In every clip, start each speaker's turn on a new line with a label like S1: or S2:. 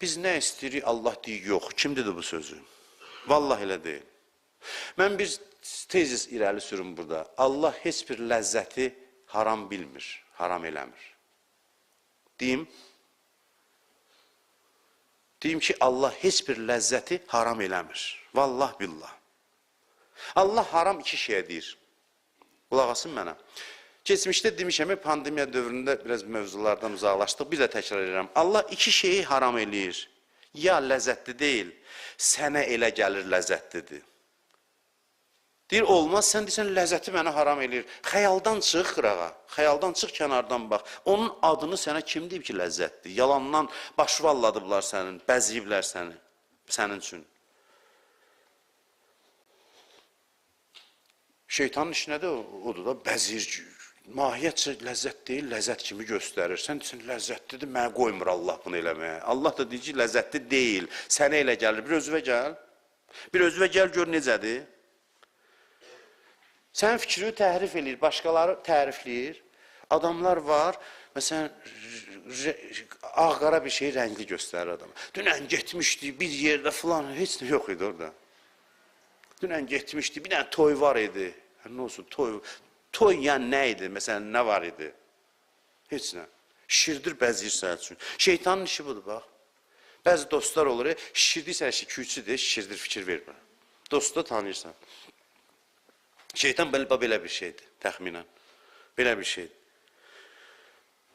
S1: Biz nə istəyirik, Allah deyir, yox. Kim dedi bu sözü? Vallahi elə deyil. Mən bir tezis irəli sürüm burada. Allah heç bir ləzzəti haram bilmir, haram eləmir. Deyim ki, Allah heç bir ləzzəti haram eləmir. Vallah billah. Allah haram iki şeyə deyir. Qulaq asın mənə. Keçmişdə demişəm, pandemiya dövründə biraz mövzulardan uzaqlaşdıq. Bir də təkrar edirəm. Allah iki şeyi haram eləyir. Ya ləzzətli deyil, sənə elə gəlir ləzzətlidir. Deyir, olmaz, sən deyirsən, ləzzəti mənə haram eləyir. Xəyaldan çıx qırağa, xəyaldan çıx kənardan bax. Onun adını sənə kim deyib ki, ləzzətli? Yalandan başvalladıblar sənin, bəziyiblər səni, sənin üçün. Şeytanın işinə də odur da, bəzir, mahiyyətcə ləzzət deyil, ləzzət kimi göstərir. Sən deyirsən, ləzzətlidir, mənə qoymur Allah bunu eləməyə. Allah da deyir ki, ləzzətli deyil, sənə elə gəlir. Bir özüvə gəl, gör necədir. Sənin fikrini təhrif eləyir, başqaları tərifləyir. Adamlar var, məsələn, ağ-qara bir şey rəngli göstərir adama. Dünən getmişdi, bir yerdə filan, heç nə yox idi orada. Dünən getmişdi, bir dənə toy var idi. Nə olsun, toy yəni nə idi, məsələn, nə var idi? Heç nə. Şişirdir, bəziyir sənət üçün. Şeytanın işi budur, bax. Bəzi dostlar olur, şişirdiysən, küçüdür, şişirdir, fikir vermə. Dostu da tanıyırsan. Şeytan belə bir şeydir, təxminən. Belə bir şeydir.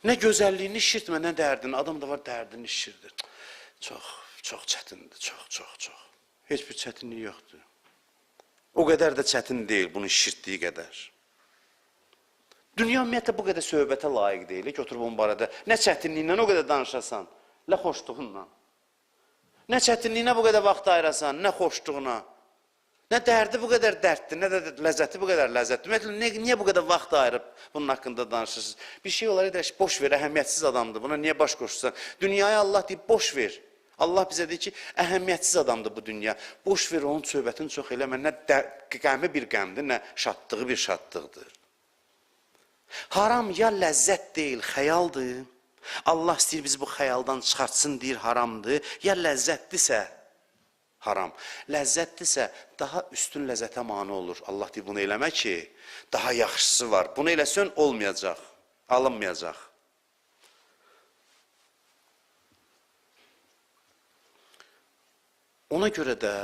S1: Nə gözəlliyini şişirtmə, nə dərdini. Adam da var, dərdini şişirdir. Çox çətindir, çox. Heç bir çətinlik yoxdur. O qədər də çətin deyil, bunu şişirtdiyi qədər. Dünya ümumiyyətlə bu qədər söhbətə layiq deyil ki, oturub onun barədə. Nə çətinliyinlə o qədər danışasan, nə xoşluğunla. Nə çətinliyinə bu qədər vaxt ayırasan, nə xoşluğuna. Nə dərdi bu qədər dərddir, nə də ləzzəti bu qədər ləzzətdir. Ümumiyyətlə, niyə bu qədər vaxt ayırıb bunun haqqında danışırsınız? Bir şey olar edək, boş ver, əhəmiyyətsiz adamdır. Buna niyə baş qoşursan? Dünyaya Allah deyib, boş ver. Allah bizə deyir ki, əhəmiyyətsiz adamdır bu dünya. Boş ver, onun söhbətini çox eləmə. Nə qəmi bir qəmdir, nə şadlığı bir şadlıqdır. Haram ya ləzzət deyil, xəyaldır. Allah istəyir bizi bu xəyaldan çıxartsın, deyir haramdır. Ya ləzzətlisə haram. Ləzzətlisə daha üstün ləzzətə mane olur. Allah deyir bunu eləmə ki, daha yaxşısı var. Bunu eləsən olmayacaq, alınmayacaq. Ona görə də,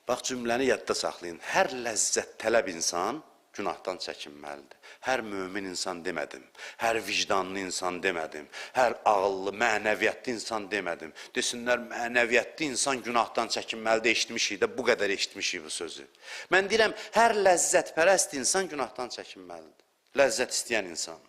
S1: bax cümləni yadda saxlayın, hər ləzzət tələb insan günahdan çəkinməlidir. Hər mömin insan demədim, hər vicdanlı insan demədim, hər ağıllı, mənəviyyatlı insan demədim. Desinlər, mənəviyyatlı insan günahdan çəkinməlidir, eşitmişik də, bu qədər eşitmişik bu sözü. Mən deyirəm, hər ləzzətpərəst insan günahdan çəkinməlidir. Ləzzət istəyən insan.